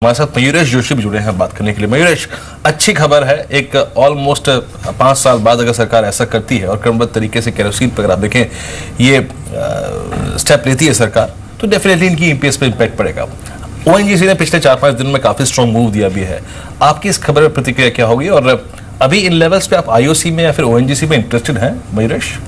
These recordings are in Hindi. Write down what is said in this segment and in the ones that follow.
हमारे साथ मयूरेश जोशी भी जुड़े हैं बात करने के लिए। मयूरेश, अच्छी खबर है, एक ऑलमोस्ट 5 साल बाद अगर सरकार ऐसा करती है और क्रमबद्ध तरीके से केरोसिन पर अगर आप देखें ये स्टेप लेती है सरकार, तो डेफिनेटली इनकी ईपीएस पे इम्पैक्ट पड़ेगा। ओएनजीसी ने पिछले 4-5 दिनों में काफी स्ट्रॉन्ग मूव दिया भी है। आपकी इस खबर पर प्रतिक्रिया क्या होगी और अभी इन लेवल्स पे आप आईओसी में या फिर ओएनजीसी में इंटरेस्टेड हैं Mayuresh?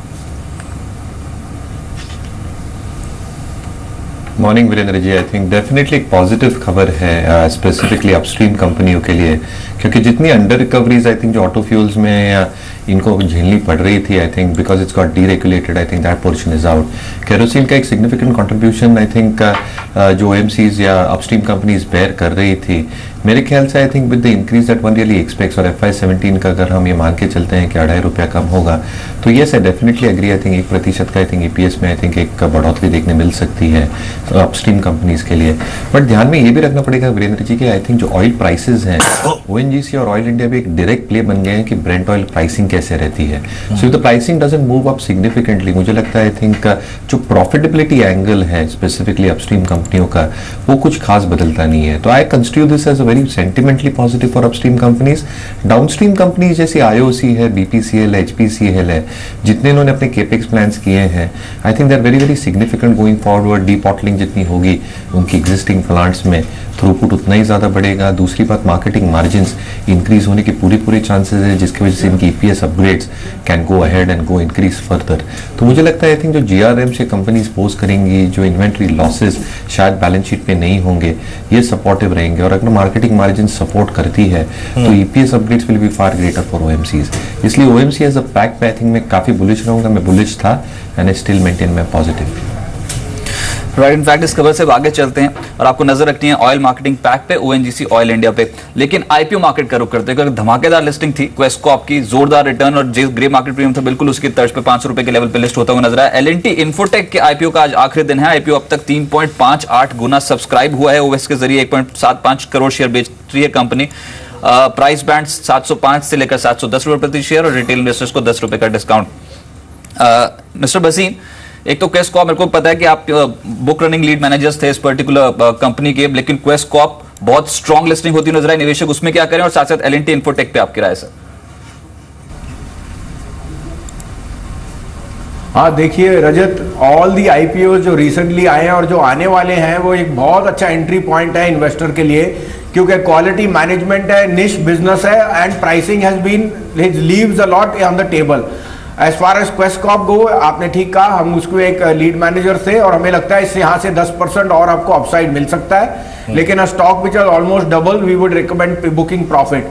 Morning Virendra ji, I think definitely एक पॉजिटिव खबर है स्पेसिफिकली अपस्ट्रीम कंपनियों के लिए, क्योंकि जितनी अंडर रिकवरीज आई थिंक जो ऑटो फ्यूल्स में इनको झेलनी पड़ रही थी, I think because it's got deregulated, I think that portion is out. Kerosene का एक सिग्निफिकेंट कंट्रीब्यूशन आई थिंक जो ओएमसीज या अपस्ट्रीम कंपनीज बेयर कर रही थी, मेरे ख्याल से I think with the increase that one really aspects, और FY17 का अगर हम ये मान के चलते हैं कि ₹2.5 कम होगा, तो yes I definitely agree. I think 1% का आई थिंक ईपीएस में आई थिंक एक बढ़ोतरी देखने मिल सकती है अपस्ट्रीम कंपनीज के लिए। बट ध्यान में ये भी रखना पड़ेगा वीरेंद्र जी कि आई थिंक जो ऑयल प्राइसेस हैं, ओएनजीसी और ऑयल इंडिया भी एक डायरेक्ट प्ले बन गए हैं कि ब्रेंट ऑयल प्राइसिंग कैसे रहती है। So if the pricing doesn't move up significantly, मुझे लगता है आई थिंक जो प्रॉफिटेबिलिटी एंगल है स्पेसिफिकली अपस्ट्रीम कंपनियों का, वो कुछ खास बदलता नहीं है। तो I consider this as a very sentimentally positive for upstream companies. Downstream companies जैसे आईओसी है, बीपीसीएल है, एचपीसीएल है, जितने इन्होंने अपने केपेक्स प्लान्स किए हैं, I think they are very very significant going forward. डीपॉटलिंग जितनी होगी उनकी एग्जिस्टिंग प्लांट्स में, थ्रूपुट उतना ही ज्यादा बढ़ेगा। दूसरी बात, मार्केटिंग मार्जिन्स इंक्रीज होने के पूरे चांसेस है, जिसकी वजह से इनकी EPS upgrades can go ahead and go increase further. तो मुझे लगता है आई थिंक जो जीआरएम से कंपनीज पोज करेंगी, जो इन्वेंट्री लॉसेस शायद बैलेंस शीट पे नहीं होंगे, ये सपोर्टिव रहेंगे। और अगर मार्केटिंग मार्जिन सपोर्ट करती है तो EPS upgrades will be far greater for OMCs. इसलिए ओएमसी एज अ पैक पे आई थिंक मैं काफी बुलिश रहूंगा। मैं बुलिश था and I still maintain my positive. Right, in fact इस खबर से आगे चलते हैं और आपको नजर रखनी है ऑयल मार्केटिंग पैक पे, ओएनजीसी ऑयल इंडिया पे। लेकिन आईपीओ मार्केट का रुख करते हैं क्योंकि धमाकेदार लिस्टिंग थी क्वेस्ट कॉर्प की, जोरदार रिटर्न और जिस ग्रे मार्केट प्रीमियम था बिल्कुल उसकी तर्ज पे ₹500 के लेवल पे लिस्ट होता हुआ नजर आया। एलएनटी इन्फोटेक के आईपीओ का आज आखिरी दिन है। आईपीओ अब तक 3.58 गुना सब्सक्राइब हुआ है। ओएस के जरिए 1.75 करोड़ शेयर बेच रही है कंपनी। प्राइस बैंड 705 से लेकर ₹710 प्रति शेयर और रिटेल इन्वेस्टर्स को ₹10 का डिस्काउंट। मिस्टर भसीन, एक तो क्वेस्ट कॉर्प, मेरे को पता है कि आप बुक रनिंग लीड मैनेजर्स थे इस पर्टिकुलर कंपनी के, लेकिन क्वेस्ट कॉर्प बहुत स्ट्रॉन्ग लिस्टिंग होती नजर आई, निवेशक उसमें क्या करें, और साथ साथ एलएनटी इन्फोटेक पे आपकी राय सर? हाँ देखिए रजत, ऑल दी आईपीओ जो रिसेंटली आए हैं और जो आने वाले हैं वो एक बहुत अच्छा एंट्री पॉइंट है इन्वेस्टर के लिए, क्योंकि क्वालिटी मैनेजमेंट है, निश बिजनेस है and pricing has been leaves a lot on the table. As far as Quest Corp go, आपने ठीक कहा, हम उसको एक लीड मैनेजर थे और हमें लगता है इससे यहाँ से 10% और आपको अपसाइड मिल सकता है। लेकिन a stock which are almost double, we would recommend booking profit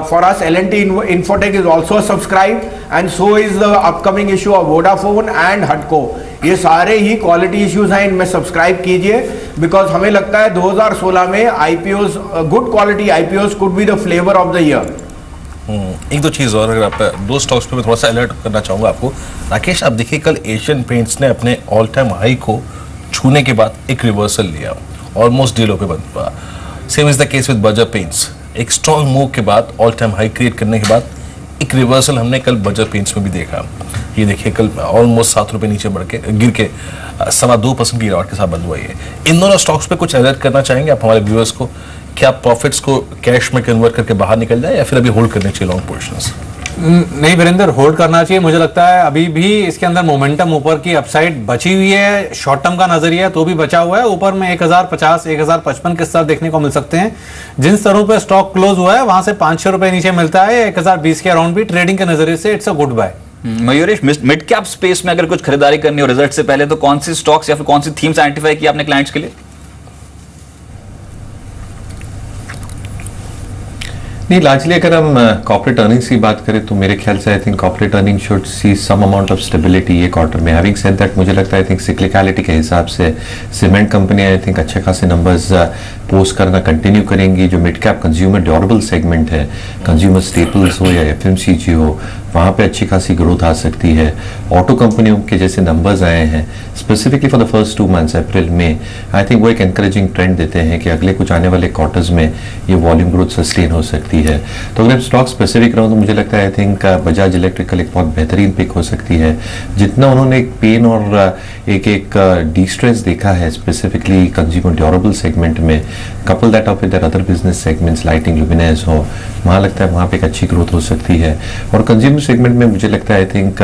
for us. LNT Infotech is also subscribe and so is the upcoming issue of Vodafone and हटको। ये सारे ही क्वालिटी इश्यूज हैं, इनमें सब्सक्राइब कीजिए बिकॉज हमें लगता है 2016 में IPOs, good quality IPOs could be the flavour of the year. एक दो चीज़ और, अगर आप दो स्टॉक्स पे मैं थोड़ा सा अलर्ट करना चाहूँगा आपको। राकेश, आप देखिए कल एशियन पेंट्स ने अपने ऑल टाइम हाई को छूने के बाद एक रिवर्सल लिया, ऑलमोस्ट डीलों पे बंद हुआ। Same is the case with Berger paints, एक स्ट्रॉन्ग मूव के बाद, ऑल टाइम हाई क्रिएट करने के बाद एक रिवर्सल हमने कल बर्जर पेंट्स में भी देखा। ये देखिए कल ऑलमोस्ट ₹7 नीचे बढ़ के गिर के 2.25% की गिरावट के साथ बंद हुआ है। इन दोनों स्टॉक्स पे कुछ अलर्ट करना चाहेंगे आप हमारे व्यूअर्स को? क्या प्रॉफिट्स को कैश में कन्वर्ट करके बाहर निकल जाए या फिर अभी होल्ड करने चाहिए लॉन्ग पोर्शंस? नहीं वीरेंद्र, होल्ड करना चाहिए। मुझे लगता है अभी भी इसके अंदर मोमेंटम ऊपर की अपसाइड बची हुई है। शॉर्ट टर्म का नजरिया तो भी बचा हुआ है, ऊपर में 1050 1055 के स्तर देखने को मिल सकते हैं। जिन स्तरों पे स्टॉक क्लोज हुआ है वहां से ₹500 नीचे मिलता है, 1020 के अराउंड भी ट्रेडिंग के नजरिए से it's a good buy. Mayuresh, mid cap space में अगर कुछ खरीदारी करनी हो रिजल्ट से पहले, तो कौन सी स्टॉक्स या फिर कौन सी थीम्स आइडेंटिफाई की आपने क्लाइंट्स के लिए? नहीं, लार्जली अगर हम कॉर्पोरेट अर्निंग्स की बात करें तो मेरे ख्याल से I think corporate earning should see some amount of stability ये क्वार्टर में। हैविंग सेड दैट, मुझे लगता है आई थिंक सिक्लिकलिटी के हिसाब से सीमेंट कंपनी आई थिंक अच्छे खासे नंबर्स पोस्ट करना कंटिन्यू करेंगी। जो mid cap consumer durable segment है, कंज्यूमर स्टेपल्स हो या एफएमसीजी हो, वहाँ पे अच्छी खासी ग्रोथ आ सकती है। ऑटो कंपनियों के जैसे नंबर्स आए हैं specifically for the first 2 months April में, आई थिंक वो एक एनकरेजिंग ट्रेंड देते हैं कि अगले कुछ आने वाले क्वार्टर्स में ये वॉल्यूम ग्रोथ सस्टेन हो सकती है। तो अगर स्टॉक स्पेसिफिक रहूँ तो मुझे लगता है आई थिंक बजाज इलेक्ट्रिकल एक बहुत बेहतरीन पिक हो सकती है। जितना उन्होंने एक पेन और एक डिस्ट्रेस देखा है स्पेसिफिकली कंज्यूमर ड्यूरेबल सेगमेंट में, couple that up with their other business segments, lighting, Luminous हो, वहाँ लगता है वहाँ पे एक अच्छी ग्रोथ हो सकती है। और कंज्यूमर सेगमेंट में मुझे लगता है आई थिंक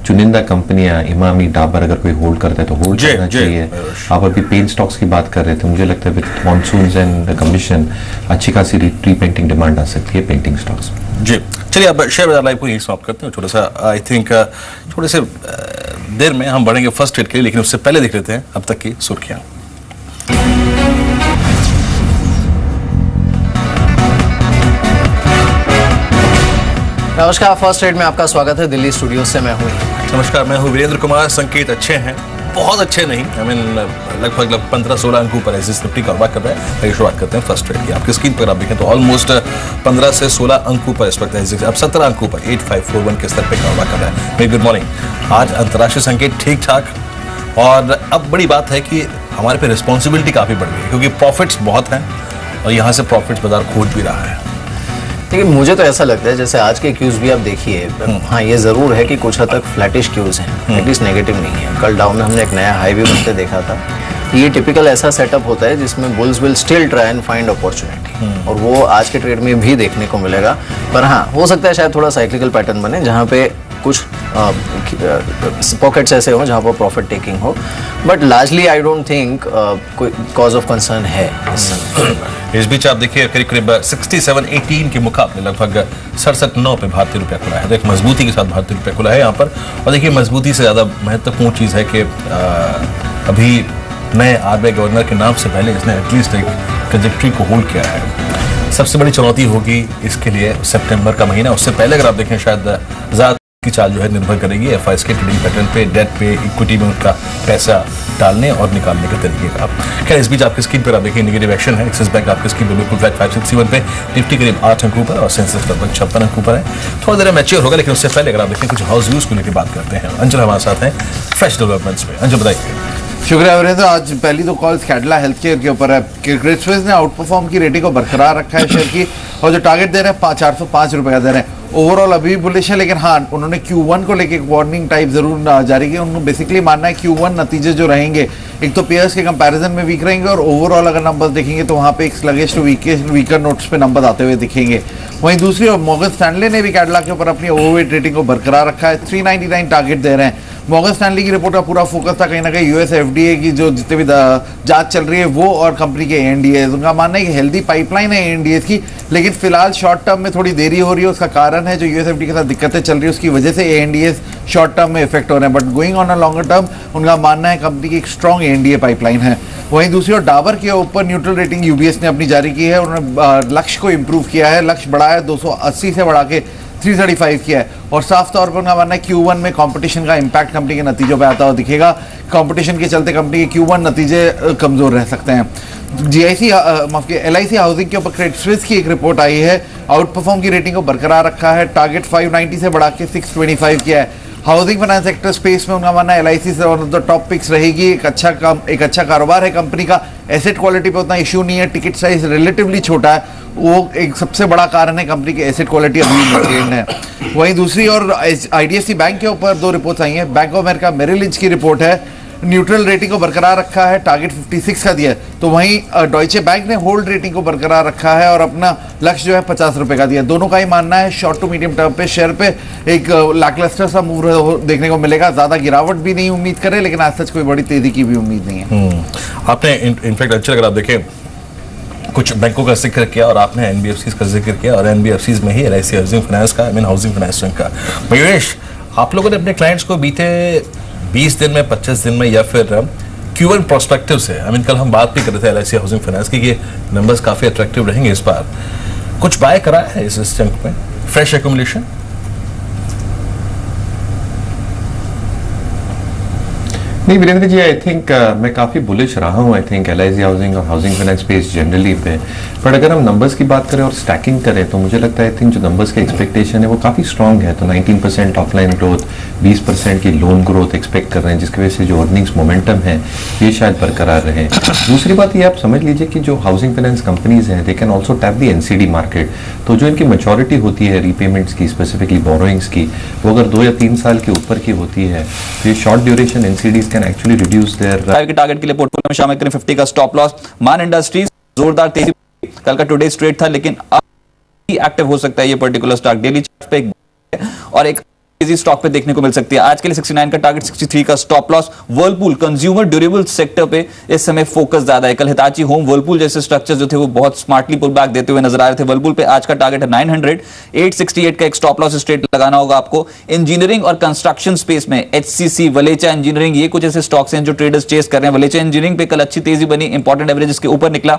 चुनिंदा कंपनियां, इमामी, डाबर अगर कोई होल्ड करता है तो होल्ड करना चाहिए। आप अभी पेंट स्टॉक्स की बात कर रहे थे, मुझे लगता है विद मॉनसून्स एंड कमीशन अच्छी खासी रीपेंटिंग डिमांड आ सकती है पेंटिंग स्टॉक्स। जी चलिए, अब शेयर बाजार लाइव को यही समाप्त करते हैं। छोटा सा आई थिंक थोड़े से देर में हम बढ़ेंगे फर्स्ट ट्रेड के लिए, लेकिन उससे पहले देख लेते हैं अब तक की सुर्खियां। नमस्कार, फर्स्ट ट्रेड में आपका स्वागत है। दिल्ली स्टूडियो से मैं हूँ। नमस्कार, मैं हूँ वीरेंद्र कुमार। संकेत अच्छे हैं, बहुत अच्छे नहीं, आई मीन लगभग 15-16 अंकों पर ऐसे निफ्टी कारोबार कर रहा है। आइए शुरुआत करते हैं फर्स्ट ट्रेड की। आपकी स्क्रीन पर आप देखें तो ऑलमोस्ट 15 से 16 अंकों पर इस वक्त अब 17 अंकों पर 8541 के स्तर पर कारोबार कर रहा है। Very good morning. आज अंतर्राष्ट्रीय संकेत ठीक ठाक, और अब बड़ी बात है कि हमारे पे रिस्पॉन्सिबिलिटी काफी बढ़ गई है, क्योंकि प्रॉफिट्स बहुत हैं और यहाँ से प्रॉफिट्स बाजार खोज भी रहा है। लेकिन मुझे तो ऐसा लगता है जैसे आज के क्यूज भी आप देखिए, हाँ ये जरूर है कि कुछ हद तक फ्लैटिश क्यूज हैं, एटलीस्ट नेगेटिव नहीं है। कल डाउन में हमने एक नया हाई भी बनते देखा था। ये टिपिकल ऐसा सेटअप होता है जिसमें bulls will still try and find opportunity, और वो आज के ट्रेड में भी देखने को मिलेगा। पर हाँ, हो सकता है शायद थोड़ा साइक्लिकल पैटर्न बने जहाँ पे कुछ पॉकेट्स ऐसे हो जहाँ पर प्रॉफिट टेकिंग हो, but largely I don't think कोई कॉज ऑफ कंसर्न है इस समय। इस बीच आप देखिए करीब 67.18 के मुकाबले लगभग 67.9 पे भारतीय रुपया खुला है। तो एक मजबूती के साथ भारतीय रुपया खुला है यहाँ पर। और देखिए, मजबूती से ज़्यादा महत्वपूर्ण चीज़ है कि अभी नए आरबीआई गवर्नर के नाम से पहले इसने एटलीस्ट एक ट्रैजेक्टरी को होल्ड किया है। सबसे बड़ी चुनौती होगी इसके लिए सितंबर का महीना। उससे पहले अगर आप देखें, शायद ज़्यादा की चाल जो है निर्भर करेगी एफआईएस के ट्रेडिंग पैटर्न पे, डेट पे, इक्विटी में उनका पैसा डालने और निकालने के तरीके का। खैर, इस बीच आपकी स्क्रीन पर आप देखिए नेगेटिव एक्शन है। एक्सिस बैंक आपकी स्क्रीन पर बिल्कुल फ्लैट 561 पे, निफ्टी करीब 8 अंकों पर और सेंसेक्स लगभग 56 अंकों पर है। थोड़ा देर मैच्योर होगा, लेकिन उससे पहले अगर आप देखें कुछ हाउस व्यूज को लेकर बात करते हैं। अंजल हमारे साथ हैं फ्रेश डेवलपमेंट्स में। अंजल बताइए। शुक्रिया वीरेंद्र। आज पहली तो कॉल कैडिला हेल्थ केयर के ऊपर है। क्रेडिट स्विस ने आउट परफॉर्म की रेटिंग को बरकरार रखा है शेयर की, और जो टारगेट दे रहे हैं 405 रुपए का दे रहे हैं। ओवरऑल अभी भी बुलिश है, लेकिन हाँ, उन्होंने Q1 को लेके एक वार्निंग टाइप जरूर जारी की। उनको बेसिकली मानना है Q1 नतीजे जो रहेंगे, एक तो पेयर्स के कंपैरिजन में वीक रहेंगे, और ओवरऑल अगर नंबर्स देखेंगे तो वहाँ पे एक स्लगिश टू वीकर नोट्स पे नंबर आते हुए दिखेंगे। वहीं दूसरी ओर मॉर्गन स्टैनले ने भी कैडिला के ऊपर अपनी ओवरवेट रेटिंग को बरकरार रखा है। 399 टारगेट दे रहे हैं। मॉर्गन स्टैनली की रिपोर्ट का पूरा फोकस था कहीं ना कहीं यूएस एफडीए की जो जितने भी जांच चल रही है वो, और कंपनी के एएनडीएस। उनका मानना है कि हेल्दी पाइपलाइन है एएनडीएस की, लेकिन फिलहाल शॉर्ट टर्म में थोड़ी देरी हो रही है। उसका कारण है जो यूएस एफडीए के साथ दिक्कतें चल रही है, उसकी वजह से एएनडीएस शॉर्ट टर्म में इफेक्ट हो रहे हैं। But going on a longer term उनका मानना है कंपनी की एक स्ट्रॉन्ग एएनडीए पाइपलाइन है। वहीं दूसरी ओर डाबर के ऊपर न्यूट्रल रेटिंग यूबीएस ने अपनी जारी की है। उन्होंने लक्ष्य को इंप्रूव किया है, लक्ष्य बढ़ाया है 280 से बढ़ा के 335 किया है, और साफ तौर पर उनका मानना है Q1 में कंपटीशन का इंपैक्ट कंपनी के नतीजों पे आता हुआ दिखेगा। कंपटीशन के चलते कंपनी के Q1 नतीजे कमजोर रह सकते हैं। LIC हाउसिंग के ऊपर क्रेडिट स्विस की एक रिपोर्ट आई है। आउट परफॉर्म की रेटिंग को बरकरार रखा है, टारगेट 590 से बढ़ा के 625 किया है। हाउसिंग फाइनेंस सेक्टर स्पेस में उनका मानना है LIC से one of the top picks रहेगी। एक अच्छा कारोबार है कंपनी का। एसेट क्वालिटी पे उतना इशू नहीं है, टिकट साइज रिलेटिवली छोटा है, वो एक सबसे बड़ा कारण है। कंपनी की एसेट क्वालिटी अभी मेंटेन है। वहीं दूसरी ओर IDFC बैंक के ऊपर दो रिपोर्ट्स आई हैं। Bank of America Merrill Lynch की रिपोर्ट है, न्यूट्रल रेटिंग को बरकरार रखा है, टारगेट 56 का दिया है। तो वहीं डॉइचे बैंक ने होल्ड रेटिंग को बरकरार रखा है और अपना लक्ष्य जो है 50 रुपए का दिया। दोनों का ही मानना है शॉर्ट टू मीडियम टर्म पे शेयर पे एक लैकलस्टर सा मूव देखने को मिलेगा। ज्यादा गिरावट भी नहीं उम्मीद करे, लेकिन आज तक कोई बड़ी तेजी की भी उम्मीद नहीं है। आपने इनफैक्ट अच्छा, अगर आप देखें कुछ बैंकों का जिक्र किया और आपने एनबीएफसीज का जिक्र किया, और एनबीएफसीज में ही LIC हाउसिंग फाइनेंस का, हाउसिंग फाइनेंस का। मयूरेश, आप लोगों ने अपने क्लाइंट्स को बीते 20 दिन में, 25 दिन में, या फिर Q1 प्रोस्पेक्टिव से, कल हम बात भी कर रहे थे LIC हाउसिंग फाइनेंस की कि नंबर्स काफी अट्रैक्टिव रहेंगे इस बार, कुछ बाय करा है इस चंक में? Fresh accumulation? नहीं वीरेंद्र जी, आई थिंक मैं काफ़ी बुलिश रहा हूँ आई थिंक LIC हाउसिंग और हाउसिंग फाइनेंस स्पेस जनरली पे। बट अगर हम नंबर्स की बात करें और स्टैकिंग करें तो मुझे लगता है आई थिंक जो नंबर्स की एक्सपेक्टेशन है वो काफ़ी स्ट्रॉन्ग है। तो 19% ऑफलाइन ग्रोथ, 20% की लोन ग्रोथ एक्सपेक्ट कर रहे हैं, जिसकी वजह से जो अर्निंग्स मोमेंटम है ये शायद बरकरार रहे। दूसरी बात ये आप समझ लीजिए कि जो हाउसिंग फाइनेंस कंपनीज हैं they can also tap the NCD market. तो जो इनकी मैच्योरिटी होती है रीपेमेंट्स की, स्पेसिफिकली बोरोइंग्स की, वो अगर 2 या 3 साल के ऊपर की होती है तो ये short duration NCDs can actually reduce their target के लिए पोर्टफोलियो में शामिल करें 50 का स्टॉप लॉस। मान इंडस्ट्रीज जोरदार तेजी, कल का टुडे स्ट्रेट था, लेकिन अब एक्टिव हो सकता है ये पर्टिकुलर स्टॉक। डेली चार्ट पे एक और एक तेजी स्टॉक पे देखने को मिल सकती है। आज के लिए 69 का टारगेट, 63 का stop loss. Whirlpool consumer durable sector पे इस समय फोकस ज्यादा है। कल हिताची होम, वर्लपूल जैसे स्ट्रक्चर जो थे वो बहुत स्मार्टली पुल बैक देते हुए नजर आ रहे थे। वर्लपूल पे आज का टारगेट है 900, 868 का एक स्टॉप लॉस स्ट्रेट लगाना होगा आपको। इंजीनियरिंग और कंस्ट्रक्शन स्पेस में एचसीसी, वलेचा इंजीनियरिंग, ये कुछ ऐसे स्टॉक्स हैं जो ट्रेडर्स चेस कर रहे हैं। वलेचा इंजीनियरिंग पे कल अच्छी तेजी बनी, इंपॉर्टेंट एवरेज के ऊपर निकला।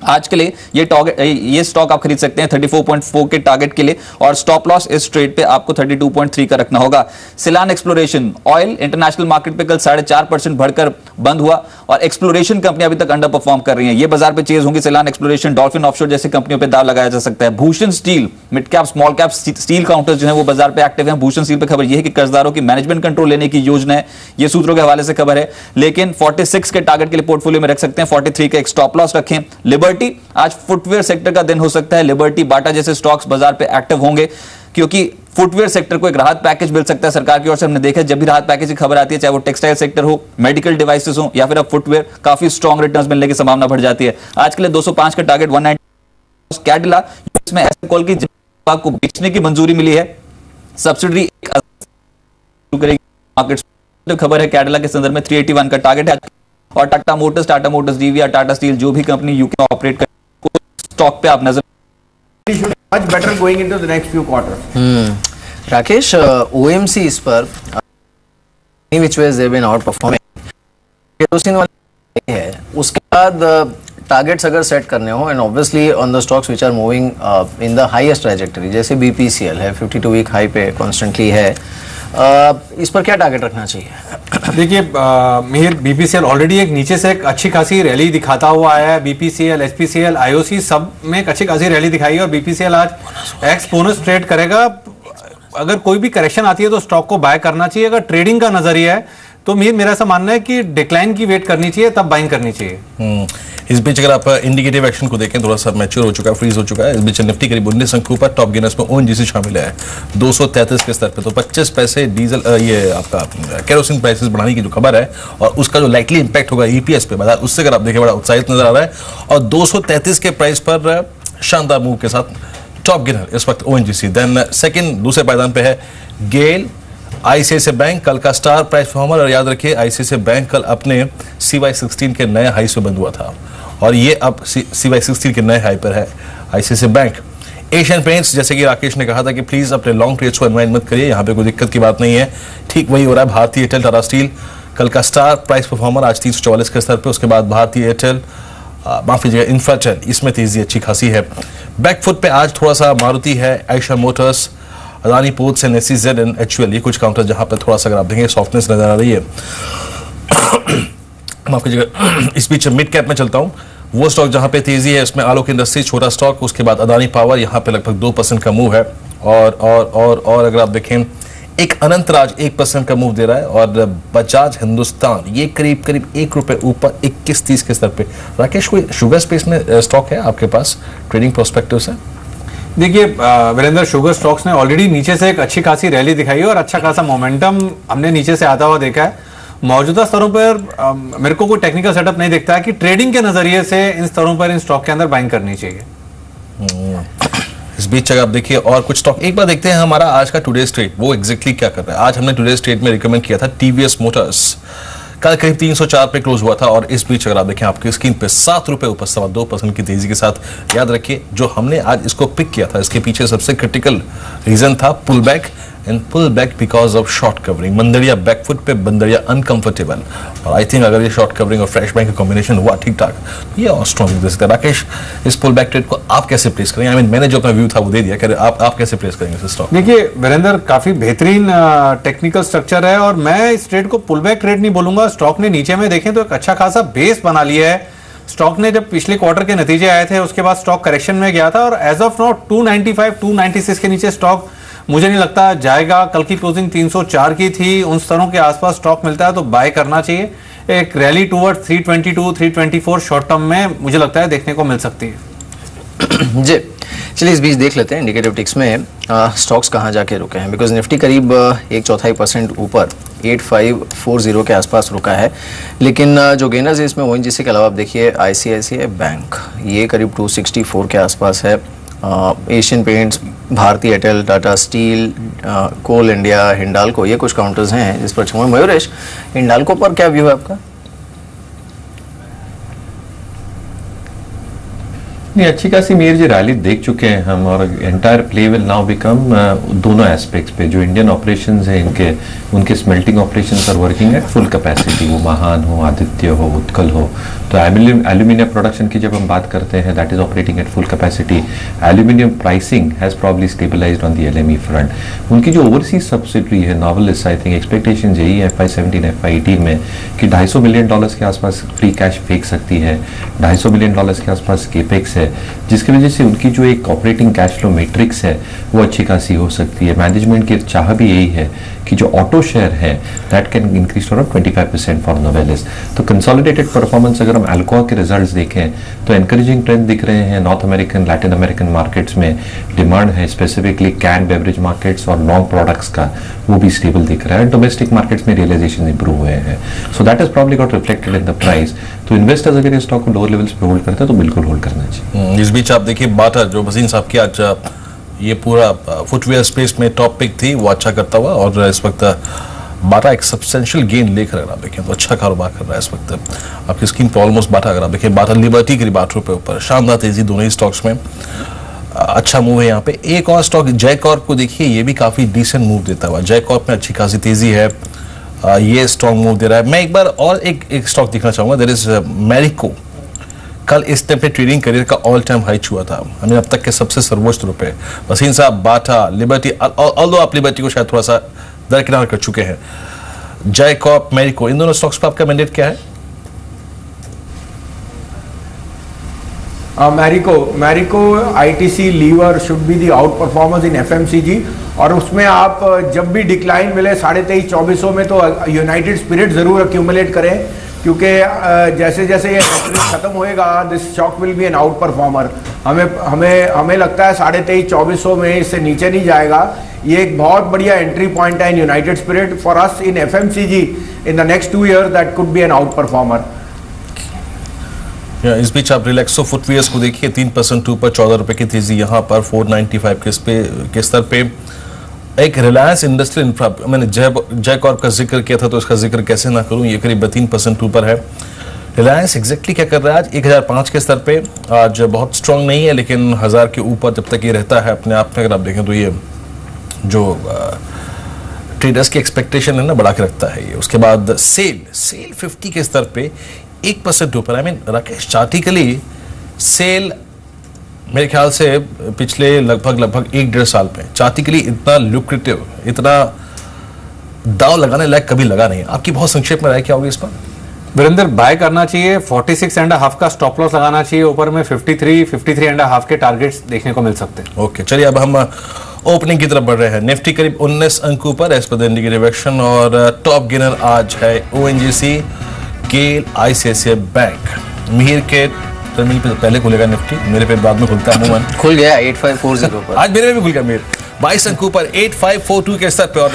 आज के लिए ये स्टॉक आप खरीद सकते हैं 34.4 के टारगेट के लिए, और स्टॉप लॉस इस ट्रेड पे आपको 32.3 का रखना होगा। Selan exploration oil international market पे कल 4.5% बढ़कर बंद हुआ, और एक्सप्लोरेशन कंपनी अभी तक अंडर परफॉर्म कर रही हैं। ये बाजार पे चेज होंगी। सिलान एक्सप्लोरेशन, डॉल्फिन ऑफशोर जैसी कंपनियों पे दाव लगाया जा सकता है। Bhushan steel, mid cap small cap steel counters जो है वो बाजार पे एक्टिव हैं। भूषण स्टील पे खबर यह है कि कर्जदारों की मैनेजमेंट कंट्रोल लेने की योजना है, ये सूत्रों के हवाले से खबर है। लेकिन 46 के टारगेट के लिए पोर्टफोलियो में रख सकते हैं, 43 का एक स्टॉप लॉस रखें। लिबर्टी, आज फुटवेयर सेक्टर का दिन हो सकता है। लिबर्टी, बाटा जैसे स्टॉक्स बाजार पे एक्टिव होंगे, क्योंकि फुटवेयर सेक्टर को एक राहत पैकेज मिल सकता है सरकार की ओर से। हमने देखा जब भी राहत पैकेज की खबर आती है, चाहे वो टेक्सटाइल सेक्टर हो, मेडिकल डिवाइसेस हो, या फिर अब फुटवेयर, काफी स्ट्रॉन्ग रिटर्न्स मिलने की संभावना बढ़ जाती है। आज के लिए 205 का टारगेट, 190। कैडिला, इसमें ऐसे कॉल की को बेचने की मंजूरी मिली है। सब्सिडरी मार्केट खबर है कैडिला के संदर्भ में 381 का टारगेट है। और Tata Motors, DVR, Tata steel, जो भी कंपनी यूके में ऑपरेट कर स्टॉक पे आप नजर much better going into the next few quarters. Rakesh, OMC इस पर which ways they've been outperforming, kerosene वाले है, उसके बाद टारगेट्स अगर सेट करने हो, and obviously on the stocks which are moving in the highest trajectory, जैसे BPCL है 52 वीक हाई पे कॉन्स्टेंटली है, इस पर क्या टारगेट रखना चाहिए? देखिए मिहिर, BPCL ऑलरेडी एक नीचे से एक अच्छी खासी रैली दिखाता हुआ आया है। BPCL, HPCL, IOC सब में एक अच्छी खासी रैली दिखाई है, और BPCL आज एक्स बोनस ट्रेड करेगा। अगर कोई भी करेक्शन आती है तो स्टॉक को बाय करना चाहिए। अगर ट्रेडिंग का नजरिया है तो मिहिर, मेरा ऐसा मानना है कि डिक्लाइन की वेट करनी चाहिए, तब बाइंग करनी चाहिए। इस बीच अगर आप इंडिकेटिव एक्शन को देखें, थोड़ा सा मैच्योर हो चुका है, फ्रीज हो चुका है। इस बीच निफ्टी करीब 19 अंकों पर, टॉप गेनर्स में ONGC शामिल है 233 के स्तर पे। तो 25 पैसे डीजल, ये आपका केरोसिन प्राइसेस बढ़ाने की जो खबर है, और उसका जो लाइकली इंपैक्ट होगा EPS पे बाजार, उससे अगर आप देखें बड़ा उत्साहित नजर आ रहा है। और 233 के प्राइस पर शानदार मूव के साथ टॉप गेनर इस वक्त ONGC। देन सेकंड दूसरे पायदान पे है गेल, ICICI बैंक कल का स्टार प्राइस परफॉर्मर। और याद रखिए ICICI बैंक कल अपने CY16 के नए हाई से बंद हुआ था, और ये अब CY16 के नए हाई पर है ICICI बैंक। एशियन पेंट्स, जैसे कि राकेश ने कहा था कि प्लीज अपने लॉन्ग ट्रेड्स को अनवाइंड मत करिए, यहाँ पे कोई दिक्कत की बात नहीं है, ठीक वही हो रहा है। भारतीय एयरटेल, टाटा स्टील कल का स्टार प्राइस परफॉर्मर, आज 344 के स्तर पे। उसके बाद भारतीय एयरटेल, माफ कीजिएगा इंफ्राटेल, इसमें तेजी अच्छी खासी है। बैकफुट पे आज थोड़ा सा मारुति है, Ayesha Motors, Adani ports and SEZ and HUL, ये कुछ काउंटर जहां पर थोड़ा सा अगर आप देखेंगे सॉफ्टनेस नजर आ रही है। माफ कीजिएगा। इस बीच मिड कैप में चलता हूं, वो स्टॉक जहां पे तेजी है उसमें आलोक इंडस्ट्रीज छोटा स्टॉक, उसके बाद अदानी पावर, यहां पे लगभग 2% का मूव है। और अगर आप देखें एक अनंतराज 1% का मूव दे रहा है, और बजाज हिंदुस्तान ये करीब करीब ₹1 ऊपर 21.30 के स्तर पे। राकेश, कोई शुगर स्पेस में स्टॉक है आपके पास ट्रेडिंग प्रोस्पेक्टिव से? देखिए वीरेंद्र, शुगर स्टॉक्स ने ऑलरेडी नीचे से एक अच्छी खासी रैली दिखाई है, और अच्छा खासा मोमेंटम हमने नीचे से आता हुआ देखा है। मौजूदा स्तरों पर मेरे को कोई टेक्निकल सेटअप नहीं दिखता है कि ट्रेडिंग के नजरिए से इन स्तरों पर इन स्टॉक के अंदर बाइंग करनी चाहिए। इस बीच अगर आप देखिए और कुछ स्टॉक, एक बार देखते हैं हमारा आज का टुडे ट्रेड वो एग्जैक्टली क्या कर रहा है। आज हमने टुडे ट्रेड में रिकमेंड किया था TVS मोटर्स, कल करीब 304 पे क्लोज हुआ था, और इस बीच अगर आप देखें आपकी स्क्रीन पे ₹7 ऊपर 2% की तेजी के साथ। याद रखिए जो हमने आज इसको पिक किया था, इसके पीछे सबसे क्रिटिकल रीजन था pull back, and pull back because of short covering. मंदड़िया बैकफुट पे, बंदड़िया अनकंफर्टेबल, और आई थिंक अगर ये शॉर्ट कवरिंग और फ्रेश बैंक का कॉम्बिनेशन हुआ ठीक ठाक, ये और स्ट्रॉन्ग दे सकता है। राकेश, इस पुल बैक ट्रेड को आप कैसे प्लेस करेंगे? आई मीन मैंने जो अपना व्यू था वो दे दिया, कह आप कैसे प्लेस करेंगे इस स्टॉक? देखिए वीरेंद्र, काफी बेहतरीन टेक्निकल स्ट्रक्चर है, और मैं इस ट्रेड को पुल बैक ट्रेड नहीं बोलूंगा। स्टॉक ने नीचे में देखें तो एक अच्छा खासा बेस बना लिया है। स्टॉक ने जब पिछले क्वार्टर के नतीजे आए थे उसके बाद स्टॉक करेक्शन में गया था, और एज ऑफ नाउ 295, 296 के नीचे स्टॉक मुझे नहीं लगता जाएगा। कल की क्लोजिंग 304 की थी, उन स्तरों के आसपास स्टॉक मिलता है तो बाय करना चाहिए। एक रैली टूवर्ड 322, 324 शॉर्ट टर्म में मुझे लगता है देखने को मिल सकती है। जी, चलिए इस बीच देख लेते हैं इंडिकेटिव टिक्स में स्टॉक्स कहाँ जाके रुके हैं, बिकॉज निफ्टी करीब 1/4% ऊपर 8540 के आसपास रुका है, लेकिन जो गेनर्स है इसमें ओएनजीसी के अलावा आप देखिए आईसीआईसीआई बैंक ये करीब 264 के आसपास है, Asian Paints, Bharti Airtel, Tata Steel, Coal India, Hindalco, ये कुछ काउंटर्स हैं जिस पर छूंगा। मयूरेश, हिंडाल्को पर क्या व्यू है आपका? नहीं, अच्छी खासी मेयर जी रैली देख चुके हैं हम, और entire play will now become दोनों एस्पेक्ट्स पे। जो इंडियन ऑपरेशंस हैं इनके, उनके smelting operations are working at full capacity, वो महान हो, आदित्य हो, उत्कल हो। तो एल्यूमिनियम प्रोडक्शन की जब हम बात करते हैं that is operating at full capacity. Aluminium pricing has probably stabilised on the LME front. उनकी जो ओवरसीज सब्सिडरी है नॉवलिस, आई थिंक एक्सपेक्टेशन यही है FY17 FY18 में कि $250 मिलियन के आसपास फ्री कैश फेंक सकती है, $250 मिलियन के आसपास केपेक्स है, जिसकी वजह से उनकी जो एक ऑपरेटिंग कैश फ्लो मैट्रिक्स है वो अच्छी खासी हो सकती है। मैनेजमेंट की चाह भी यही है कि जो ऑटो शेयर है that can increase to around 25% for Novelis. तो कंसोलिडेटेड परफॉर्मेंस अगर हम अल्कोआ के रिजल्ट्स देखें तो एनकरेजिंग ट्रेंड दिख रहे हैं। North American, Latin American markets में डिमांड है, स्पेसिफिकली कैन बेवरेज मार्केट्स और लॉन्ग प्रोडक्ट्स का, वो भी स्टेबल दिख रहा है। डोमेस्टिक मार्केट्स में रियलाइजेशन इंप्रूव हुए हैं, so that is probably got reflected in the price. तो इन्वेस्टर्स अगर इस स्टॉक को लोअर लेवल्स पे होल्ड करते हैं तो बिल्कुल होल्ड करना चाहिए। इस बीच आप देखिए बाटा, जो वसीम साहब की आज ये पूरा फुटवेयर स्पेस में टॉप पिक थी, वो अच्छा करता हुआ, और इस वक्त बाटा एक सब्सटेंशियल गेन लेकर अगर आप देखें तो अच्छा कारोबार कर रहा है इस वक्त आपकी स्क्रीन पर। ऑलमोस्ट बाटा अगर आप देखें, बाटा लिबर्टी करीब ₹8 ऊपर, शानदार तेजी दोनों ही स्टॉक्स में, अच्छा मूव है यहाँ पे। एक और स्टॉक जयकॉर्प को देखिए, ये भी काफी डिसेंट मूव देता हुआ, जयकॉर्प में अच्छी खासी तेजी है, ये स्ट्रॉन्ग मूव दे रहा है। मैं एक बार और एक स्टॉक दिखना चाहूंगा, देयर इज मैरिको। कल इस टाइम पे ट्रेडिंग करियर का ऑल टाइम हाई छुआ था, हमें अब तक के सबसे सर्वोच्च रुपए। वसीम साहब, बाटा, लिबर्टी, ऑल्दो आप लिबर्टी को शायद थोड़ा सा दरकिनार कर चुके हैं, जयकॉर्प, मैरिको, इन दोनों स्टॉक्स पर आपका मैंडेट क्या है? Marico ITC Lever should be the outperformance in FMCG, और उसमें आप जब भी डिक्लाइन मिले 23,500-2400 में तो यूनाइटेड स्पिरिट जरूर एक्यूमुलेट करें, क्योंकि जैसे जैसे ये खत्म होएगा this stock will be an outperformer. हमें लगता है 23,500-2400 में इससे नीचे नहीं जाएगा। ये एक बहुत बढ़िया एंट्री पॉइंट है in United Spirits for us in FMCG in the next 2 years, that could be an outperformer. इस बीच आप रिलैक्सो फुटवियर्स को देखिए, 3% ऊपर, ₹14 की तेजी यहाँ पर 495 के स्तर पे। एक रिलायंस इंडस्ट्रियल इंफ्रा, मैंने जयकॉर्प का जिक्र किया था तो इसका जिक्र कैसे ना करूं, ये करीब 3% ऊपर है। रिलायंस एग्जैक्टली क्या कर रहा है आज 1005 के स्तर पे, आज बहुत स्ट्रांग नहीं है लेकिन 1000 के ऊपर जब तक ये रहता है अपने आप में, अगर आप देखें तो ये जो ट्रेडर्स की एक्सपेक्टेशन है ना बढ़ा के रखता है ये। उसके बाद सेल 50 के स्तर पे 1% ऊपर। आई मीन राकेश, चार्टिकली सेल मेरे ख्याल से पिछले लगभग 1-1.5 साल पे चार्टिकली इतना लुक्रेटिव, इतना दाव लगाने लायक कभी लगा नहीं। आपकी बहुत संक्षेप में राय क्या होगी इस पर? वीरेंद्र, बाय करना चाहिए, 46.5 का स्टॉप लॉस लगाना चाहिए, ऊपर में 53.5 के टारगेट्स देखने को मिल सकते हैं। ओके, चलिए अब हम ओपनिंग की तरफ बढ़ रहे हैं। निफ्टी करीब 19 अंक ऊपर एज पर द इंडिकेटिव एक्शन, और टॉप गेनर आज है ओएनजीसी, गेल, आईसीआईसीआई बैंक। मीर के टर्मिनल पे पहले खुलेगा निफ्टी, मेरे पे बाद में खुलता है अमूमन। खुल गया 8540 पर, आज मेरे में भी खुल गया मीर 22 अंक ऊपर 8542 के स्तर पे। और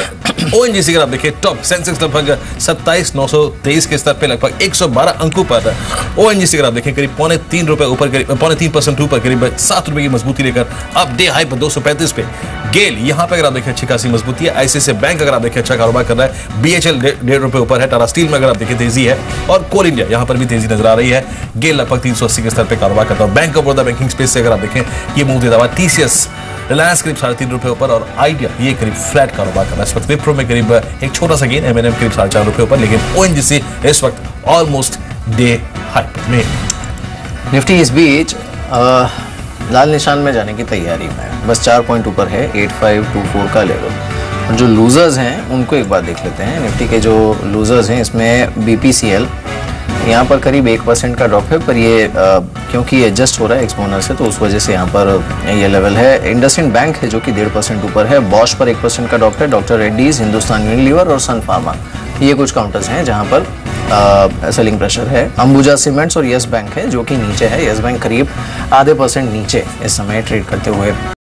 ओएनजीसी का आप देखिए टॉप, सेंसेक्स लगभग 27,923 के स्तर पे, लगभग 112 अंकों पर। ओएनजीसी का आप देखें करीब ₹3.25 ऊपर, करीब 3.5% ऊपर, करीब ₹7 की मजबूती लेकर अब डे हाई पर 235 पे। गेल यहाँ पे अगर आप देखें अच्छी खासी मजबूती है। आईसीआईसीआई बैंक अगर आप देखें अच्छा कारोबार कर रहा है। बीएचएल ₹1.5 ऊपर है। टाटा स्टील में अगर आप देखें तेजी है, और कोल इंडिया यहाँ पर भी तेजी नजर आ रही है। गेल लगभग 380 के स्तर पे कारोबार करता है। Bank of Baroda banking space से अगर आप देखें ये मूव देता हुआ। टीसीएस, रिलायंस करीब ₹3.5 ऊपर, और आइडिया ये करीब फ्लैट कारोबार कर रहा है इस वक्त। विप्रो में करीब एक छोटा सा गेन, एमएनएम करीब ₹4.5 ऊपर, लेकिन ओएनजीसी इस वक्त ऑलमोस्ट डे हाई में। निफ्टी इस बीच लाल निशान में जाने की तैयारी में है, बस 4 पॉइंट ऊपर है, 8524 का लेवल। जो लूजर्स हैं उनको एक बार देख लेते हैं। निफ्टी के जो लूजर्स हैं इसमें बीपीसीएल यहाँ पर करीब 1% का ड्रॉप है, पर ये क्योंकि एडजस्ट हो रहा है एक्सपोनर से, तो उस वजह से यहाँ पर ये लेवल है। इंडसइंड बैंक है जो कि 1.5% ऊपर है। बॉश पर 1% का ड्रॉप है। डॉक्टर रेड्डीज, हिंदुस्तान यूनिलीवर और सन फार्मा, ये कुछ काउंटर्स हैं जहाँ पर सेलिंग प्रेशर है। अंबुजा सीमेंट्स और यस बैंक है जो कि नीचे है। यस बैंक करीब 0.5% नीचे इस समय ट्रेड करते हुए